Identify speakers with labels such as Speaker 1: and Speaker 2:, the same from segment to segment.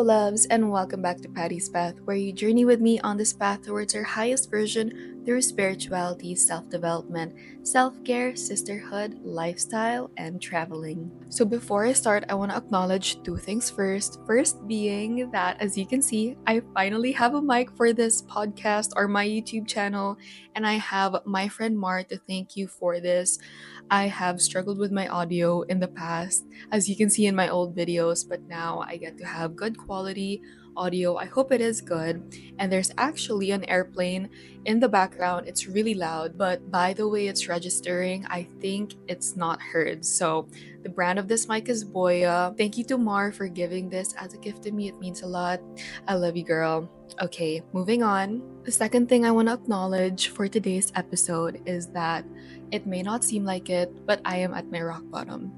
Speaker 1: Hello, loves, and welcome back to Patty's Path, where you journey with me on this path towards our highest version through spirituality, self development, self care, sisterhood, lifestyle, and traveling. So, before I start, I want to acknowledge two things first. First, being that, as you can see, I finally have a mic for this podcast or my YouTube channel, and I have my friend Mar to thank you for this. I have struggled with my audio in the past, as you can see in my old videos, but now I get to have good quality audio. I hope it is good. And there's actually an airplane in the background. It's really loud, but by the way it's registering, I think it's not heard. So the brand of this mic is Boya. Thank you to Mar for giving this as a gift to me. It means a lot. I love you, girl. Okay, moving on. The second thing I want to acknowledge for today's episode is that it may not seem like it, but I am at my rock bottom.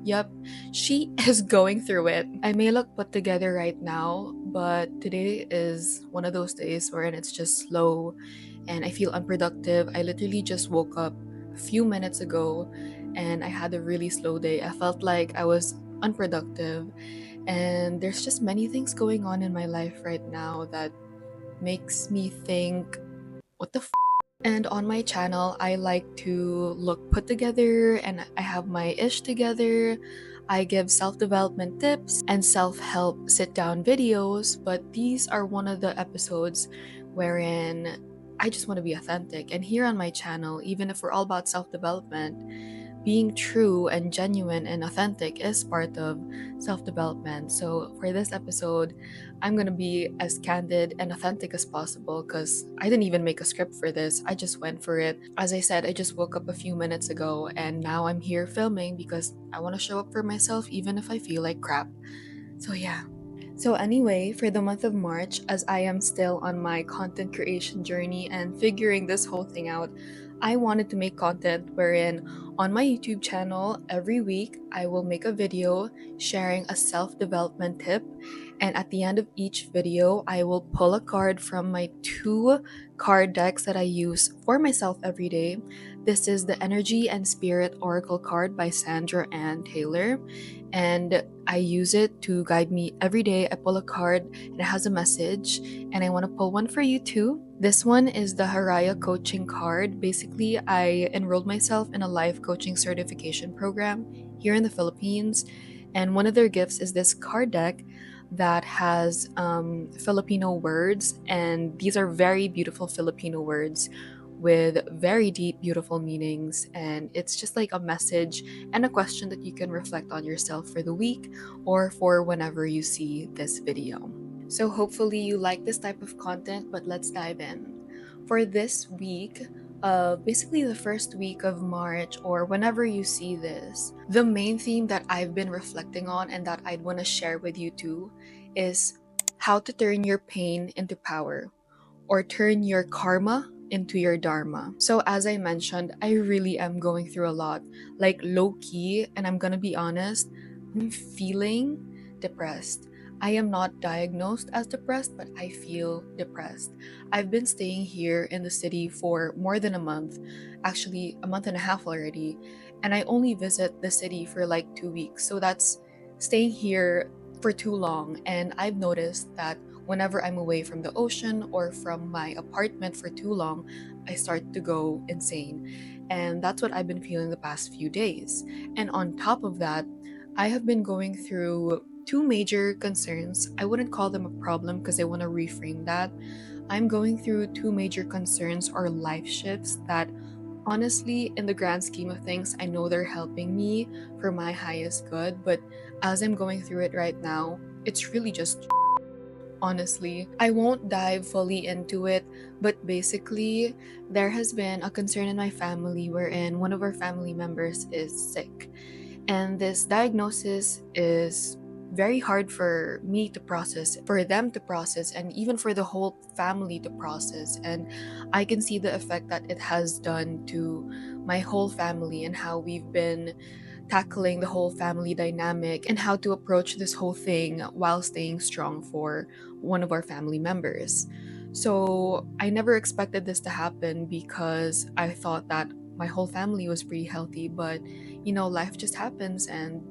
Speaker 1: Yep, she is going through it. I may look put together right now, but today is one of those days wherein it's just slow and I feel unproductive. I literally just woke up a few minutes ago and I had a really slow day. I felt like I was unproductive, and there's just many things going on in my life right now that makes me think, what the and on my channel, I like to look put together and I have my ish together. I give self development tips and self help sit down videos, but these are one of the episodes wherein I just want to be authentic. And here on my channel, even if we're all about self development, being true and genuine and authentic is part of self development. So, for this episode, I'm gonna be as candid and authentic as possible because I didn't even make a script for this. I just went for it. As I said, I just woke up a few minutes ago and now I'm here filming because I want to show up for myself even if I feel like crap. So, yeah. So, anyway, for the month of March, as I am still on my content creation journey and figuring this whole thing out, I wanted to make content wherein on my YouTube channel every week I will make a video sharing a self development tip. And at the end of each video, I will pull a card from my two card decks that I use for myself every day. This is the Energy and Spirit Oracle card by Sandra Ann Taylor, and I use it to guide me every day. I pull a card and it has a message, and I want to pull one for you too. This one is the Haraya coaching card. Basically, I enrolled myself in a life coaching certification program here in the Philippines, and one of their gifts is this card deck that has Filipino words, and these are very beautiful Filipino words with very deep, beautiful meanings. And it's just like a message and a question that you can reflect on yourself for the week or for whenever you see this video. So, hopefully, you like this type of content, but let's dive in. For this week, basically the first week of March, or whenever you see this, the main theme that I've been reflecting on and that I'd want to share with you too is how to turn your pain into power, or turn your karma into your dharma. So, as I mentioned, I really am going through a lot, like low key, and I'm gonna be honest, I'm feeling depressed. I am not diagnosed as depressed, but I feel depressed. I've been staying here in the city for more than a month, actually, a month and a half already, and I only visit the city for like 2 weeks. So, that's staying here for too long, and I've noticed that whenever I'm away from the ocean or from my apartment for too long, I start to go insane. And that's what I've been feeling the past few days. And on top of that, I have been going through two major concerns. I wouldn't call them a problem because I want to reframe that. I'm going through two major concerns or life shifts that, honestly, in the grand scheme of things, I know they're helping me for my highest good, but as I'm going through it right now, it's really just, honestly. I won't dive fully into it, but basically, there has been a concern in my family wherein one of our family members is sick. And this diagnosis is very hard for me to process, for them to process, and even for the whole family to process. And I can see the effect that it has done to my whole family and how we've been tackling the whole family dynamic and how to approach this whole thing while staying strong for one of our family members. So I never expected this to happen because I thought that my whole family was pretty healthy, but life just happens, and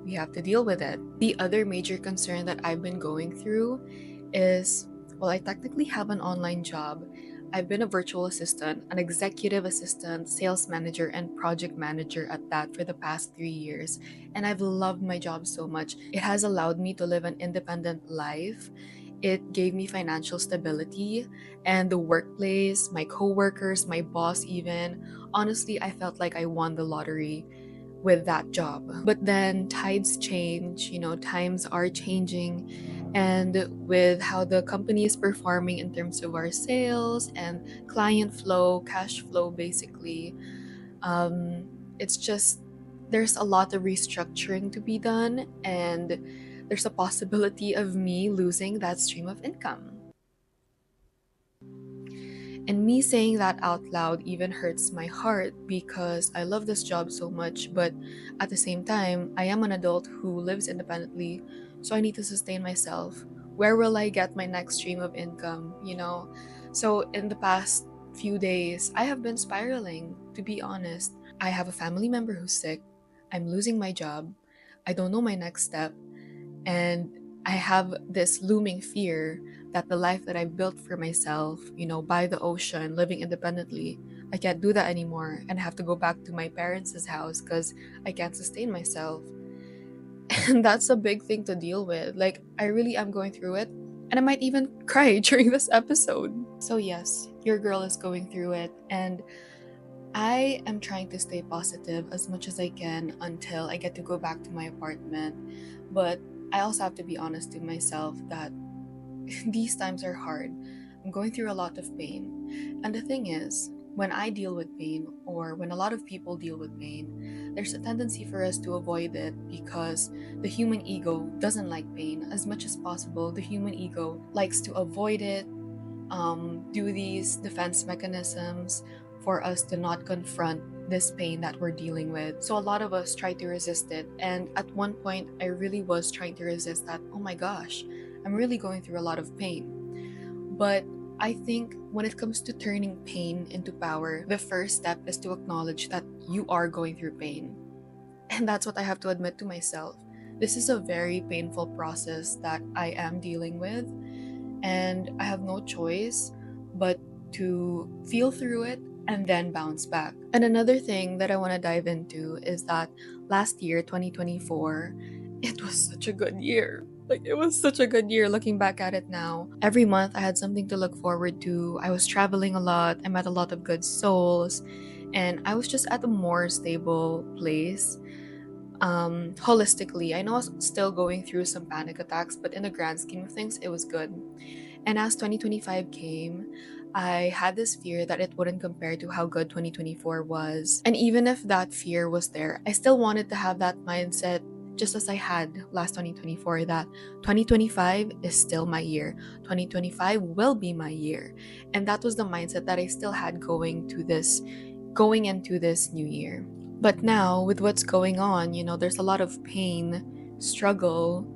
Speaker 1: we have to deal with it. The other major concern that I've been going through is, well, I technically have an online job. I've been a virtual assistant, an executive assistant, sales manager, and project manager at that for the past 3 years. And I've loved my job so much. It has allowed me to live an independent life. It gave me financial stability, and the workplace, my coworkers, my boss, even. Honestly, I felt like I won the lottery with that job. But then tides change, times are changing. And with how the company is performing in terms of our sales and client flow, cash flow, basically, um, it's just there's a lot of restructuring to be done. And there's a possibility of me losing that stream of income. And me saying that out loud even hurts my heart because I love this job so much, but at the same time, I am an adult who lives independently, so I need to sustain myself. Where will I get my next stream of income? So in the past few days, I have been spiraling, to be honest. I have a family member who's sick. I'm losing my job. I don't know my next step. And I have this looming fear that the life that I built for myself, by the ocean, living independently, I can't do that anymore and have to go back to my parents' house because I can't sustain myself. And that's a big thing to deal with. Like, I really am going through it. And I might even cry during this episode. So, yes, your girl is going through it. And I am trying to stay positive as much as I can until I get to go back to my apartment. But I also have to be honest to myself that these times are hard. I'm going through a lot of pain. And the thing is, when I deal with pain, or when a lot of people deal with pain, there's a tendency for us to avoid it because the human ego doesn't like pain as much as possible. The human ego likes to avoid it, do these defense mechanisms for us to not confront this pain that we're dealing with. So a lot of us try to resist it. And at one point, I really was trying to resist that. Oh my gosh, I'm really going through a lot of pain. But I think when it comes to turning pain into power, the first step is to acknowledge that you are going through pain. And that's what I have to admit to myself. This is a very painful process that I am dealing with, and I have no choice but to feel through it and then bounce back. And another thing that I want to dive into is that last year, 2024, it was such a good year. Like, it was such a good year looking back at it now. Every month, I had something to look forward to. I was traveling a lot, I met a lot of good souls, and I was just at a more stable place. Holistically, I know I was still going through some panic attacks, but in the grand scheme of things, it was good. And as 2025 came, I had this fear that it wouldn't compare to how good 2024 was. And even if that fear was there, I still wanted to have that mindset just as I had last 2024, that 2025 is still my year. 2025 will be my year. And that was the mindset that I still had going into this new year. But now with what's going on, there's a lot of pain, struggle,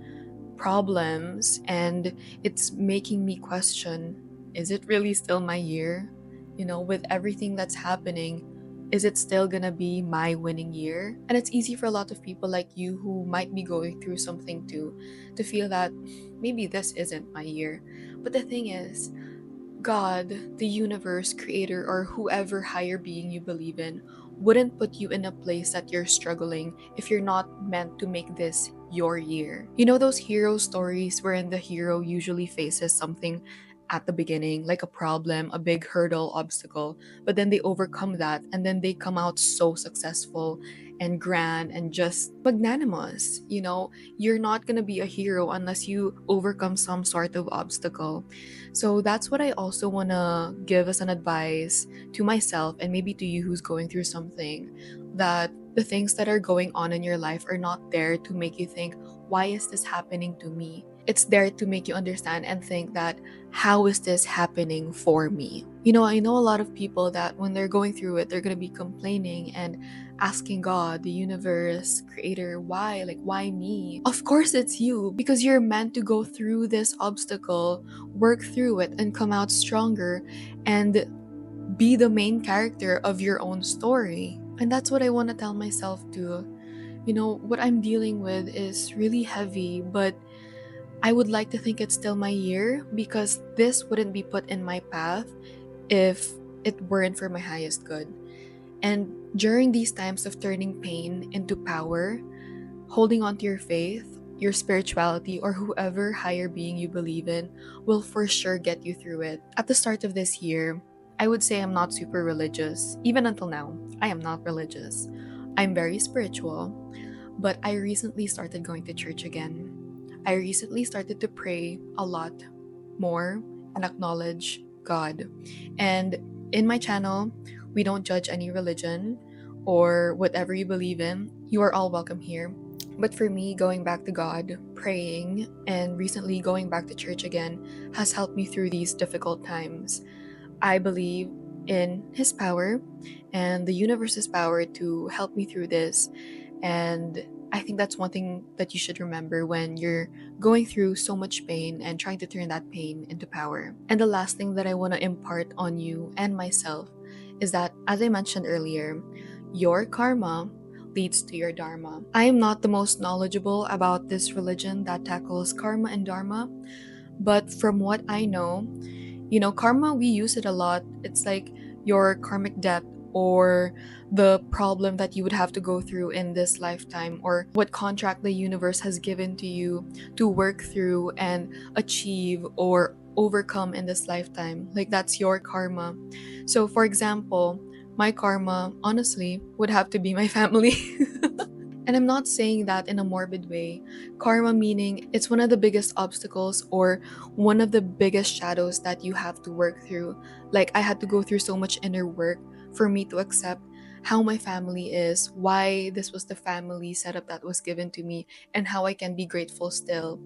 Speaker 1: problems, and it's making me question, is it really still my year? With everything that's happening, is it still gonna be my winning year? And it's easy for a lot of people like you who might be going through something too to feel that maybe this isn't my year. But the thing is, God, the universe, creator, or whoever higher being you believe in wouldn't put you in a place that you're struggling if you're not meant to make this your year. You know those hero stories wherein the hero usually faces something at the beginning, like a problem, a big hurdle, obstacle, but then they overcome that and then they come out so successful and grand and just magnanimous. You're not gonna be a hero unless you overcome some sort of obstacle. So that's what I also want to give as an advice to myself and maybe to you who's going through something, that the things that are going on in your life are not there to make you think, why is this happening to me? It's there to make you understand and think that, how is this happening for me? I know a lot of people that when they're going through it, they're going to be complaining and asking God, the universe, creator, why? Like, why me? Of course it's you, because you're meant to go through this obstacle, work through it, and come out stronger and be the main character of your own story. And that's what I want to tell myself too. What I'm dealing with is really heavy, but I would like to think it's still my year because this wouldn't be put in my path if it weren't for my highest good. And during these times of turning pain into power, holding on to your faith, your spirituality, or whoever higher being you believe in will for sure get you through it. At the start of this year, I would say I'm not super religious. Even until now, I am not religious. I'm very spiritual, but I recently started going to church again. I recently started to pray a lot more and acknowledge God. And in my channel, we don't judge any religion or whatever you believe in. You are all welcome here. But for me, going back to God, praying, and recently going back to church again has helped me through these difficult times. I believe in His power and the universe's power to help me through this. And I think that's one thing that you should remember when you're going through so much pain and trying to turn that pain into power. And the last thing that I want to impart on you and myself is that, as I mentioned earlier, your karma leads to your dharma. I am not the most knowledgeable about this religion that tackles karma and dharma, but from what I know, karma, we use it a lot. It's like your karmic debt or the problem that you would have to go through in this lifetime, or what contract the universe has given to you to work through and achieve or overcome in this lifetime. Like, that's your karma. So, for example, my karma, honestly, would have to be my family. And I'm not saying that in a morbid way. Karma meaning it's one of the biggest obstacles or one of the biggest shadows that you have to work through. Like, I had to go through so much inner work for me to accept how my family is, why this was the family setup that was given to me, and how I can be grateful still.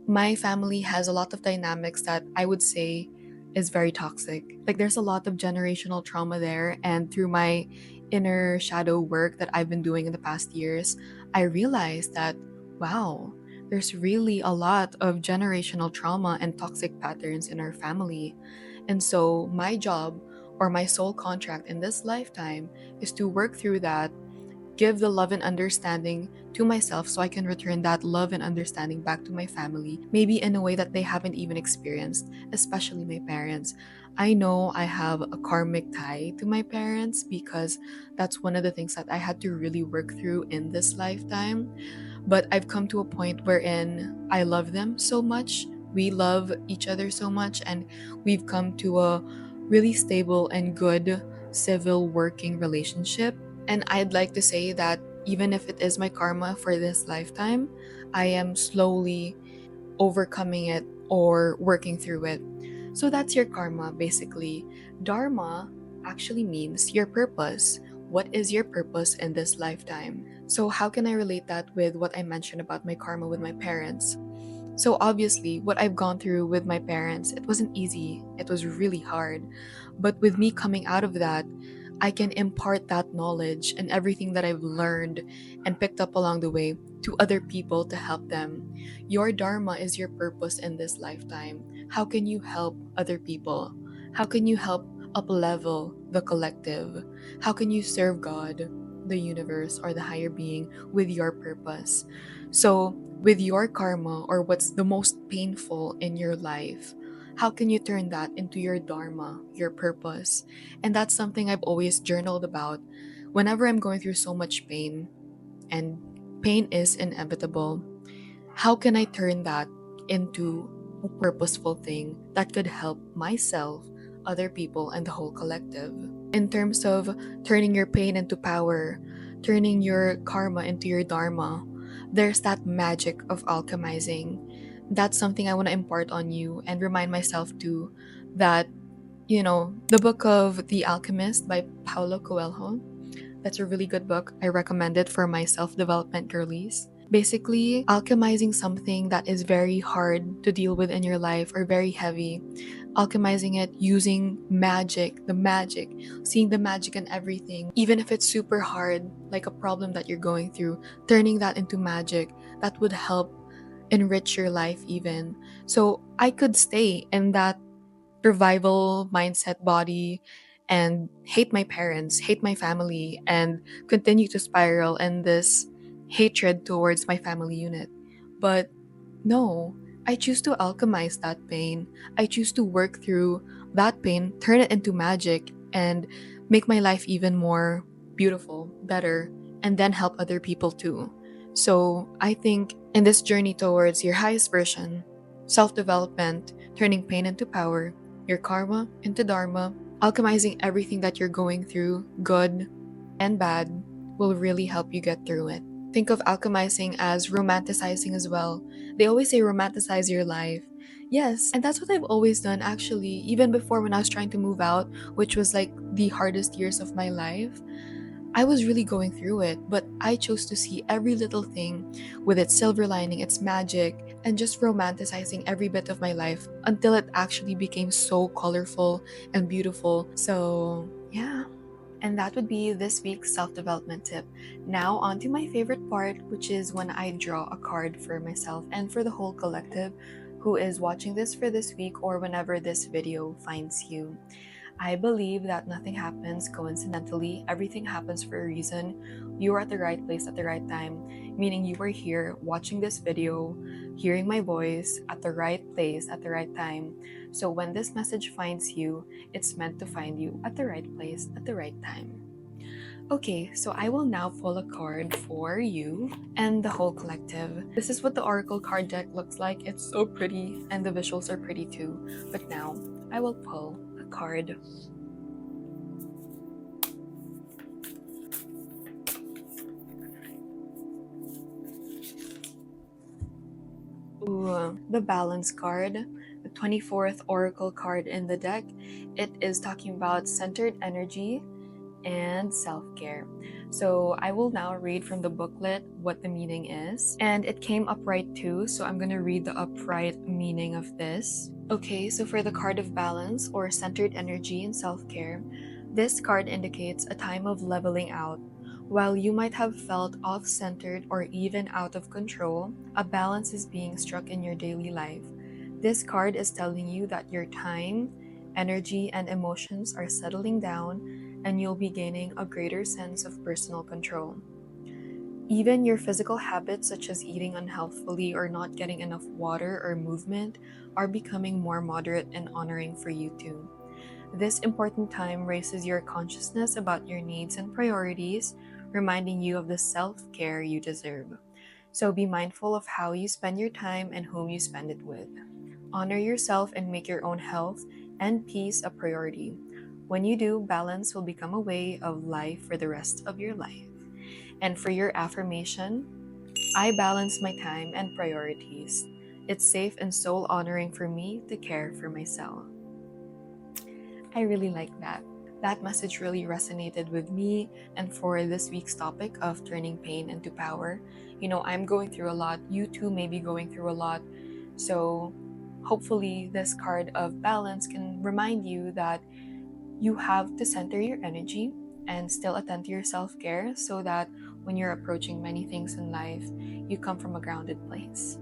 Speaker 1: My family has a lot of dynamics that I would say is very toxic. Like, there's a lot of generational trauma there, and through my inner shadow work that I've been doing in the past years, I realized that wow, there's really a lot of generational trauma and toxic patterns in our family. And so my job, or my sole contract in this lifetime, is to work through that, give the love and understanding to myself so I can return that love and understanding back to my family, maybe in a way that they haven't even experienced, especially my parents. I know I have a karmic tie to my parents because that's one of the things that I had to really work through in this lifetime. But I've come to a point wherein I love them so much. We love each other so much, and we've come to a really stable and good civil working relationship. And I'd like to say that even if it is my karma for this lifetime, I am slowly overcoming it or working through it. So that's your karma, basically. Dharma actually means your purpose. What is your purpose in this lifetime? So, how can I relate that with what I mentioned about my karma with my parents? So, obviously, what I've gone through with my parents, it wasn't easy. It was really hard. But with me coming out of that, I can impart that knowledge and everything that I've learned and picked up along the way to other people to help them. Your dharma is your purpose in this lifetime. How can you help other people? How can you help uplevel the collective? How can you serve God, the universe, or the higher being with your purpose? So, with your karma, or what's the most painful in your life, how can you turn that into your dharma, your purpose? And that's something I've always journaled about. Whenever I'm going through so much pain, and pain is inevitable, how can I turn that into a purposeful thing that could help myself, other people, and the whole collective? In terms of turning your pain into power, turning your karma into your dharma, there's that magic of alchemizing. That's something I want to impart on you and remind myself too, that the book of The Alchemist by Paulo Coelho, that's a really good book. I recommend it for my self development girlies. Basically, alchemizing something that is very hard to deal with in your life or very heavy, alchemizing it using magic, the magic, seeing the magic in everything, even if it's super hard, like a problem that you're going through, turning that into magic, that would help enrich your life even. So I could stay in that survival mindset body and hate my parents, hate my family, and continue to spiral in this, hatred towards my family unit. But no, I choose to alchemize that pain. I choose to work through that pain, turn it into magic, and make my life even more beautiful, better, and then help other people too. So I think in this journey towards your highest version, self development, turning pain into power, your karma into dharma, alchemizing everything that you're going through, good and bad, will really help you get through it. Think of alchemizing as romanticizing as well. They always say romanticize your life. Yes, and that's what I've always done actually, even before when I was trying to move out, which was like the hardest years of my life. I was really going through it, but I chose to see every little thing with its silver lining, its magic, and just romanticizing every bit of my life until it actually became so colorful and beautiful. So, yeah. And that would be this week's self development tip. Now, on to my favorite part, which is when I draw a card for myself and for the whole collective who is watching this for this week or whenever this video finds you. I believe that nothing happens coincidentally, everything happens for a reason. You are at the right place at the right time, meaning you are here watching this video, hearing my voice at the right place at the right time. So when this message finds you, it's meant to find you at the right place at the right time. Okay, so I will now pull a card for you and the whole collective. This is what the Oracle card deck looks like. It's so pretty and the visuals are pretty too. But now I will pull a card. Ooh, the Balance card, the 24th Oracle card in the deck. It is talking about centered energy and self-care. So I will now read from the booklet what the meaning is. And it came upright too, so I'm going to read the upright meaning of this. Okay, so for the card of balance or centered energy and self-care, this card indicates a time of leveling out. While you might have felt off-centered or even out of control, a balance is being struck in your daily life. This card is telling you that your time, energy, and emotions are settling down and you'll be gaining a greater sense of personal control. Even your physical habits, such as eating unhealthfully or not getting enough water or movement, are becoming more moderate and honoring for you too. This important time raises your consciousness about your needs and priorities, reminding you of the self-care you deserve. So be mindful of how you spend your time and whom you spend it with. Honor yourself and make your own health and peace a priority. When you do, balance will become a way of life for the rest of your life. And for your affirmation, I balance my time and priorities. It's safe and soul honoring for me to care for myself. I really like that. That message really resonated with me. And for this week's topic of turning pain into power, I'm going through a lot. You too may be going through a lot. So hopefully, this card of balance can remind you that you have to center your energy and still attend to your self care so that when you're approaching many things in life, you come from a grounded place.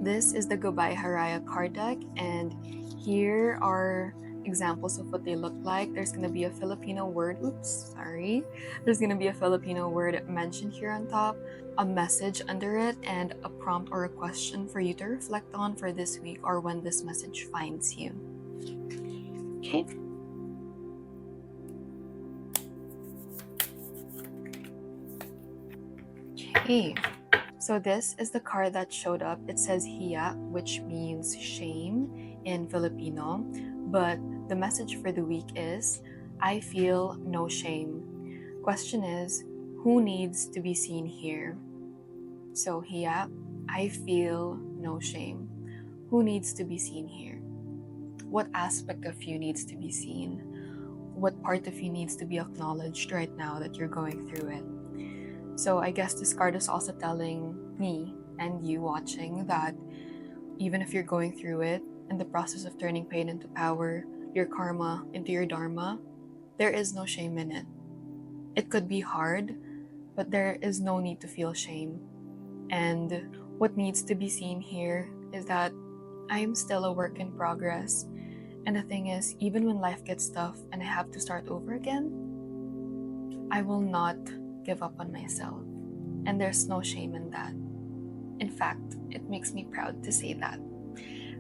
Speaker 1: This is the Gabay Haraya card deck, and here are examples of what they look like. There's going to be a Filipino word, There's going to be a Filipino word mentioned here on top, a message under it, and a prompt or a question for you to reflect on for this week or when this message finds you. Okay. Okay. So this is the card that showed up. It says hiya, which means shame in Filipino. But the message for the week is, I feel no shame. Question is, who needs to be seen here? So hiya, I feel no shame. Who needs to be seen here? What aspect of you needs to be seen? What part of you needs to be acknowledged right now that you're going through it? So I guess this card is also telling me and you watching that even if you're going through it, in the process of turning pain into power, your karma into your dharma, there is no shame in it. It could be hard, but there is no need to feel shame. And what needs to be seen here is that I am still a work in progress. And the thing is, even when life gets tough and I have to start over again, I will not give up on myself. And there's no shame in that. In fact, it makes me proud to say that.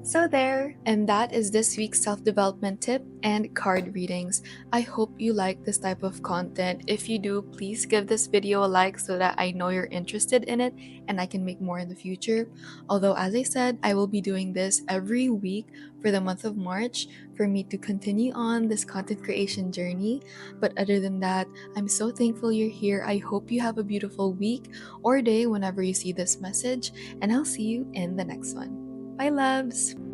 Speaker 1: So, there, and that is this week's self development tip and card readings. I hope you like this type of content. If you do, please give this video a like so that I know you're interested in it and I can make more in the future. Although, as I said, I will be doing this every week for the month of March for me to continue on this content creation journey. But other than that, I'm so thankful you're here. I hope you have a beautiful week or day whenever you see this message, and I'll see you in the next one. Bye, loves!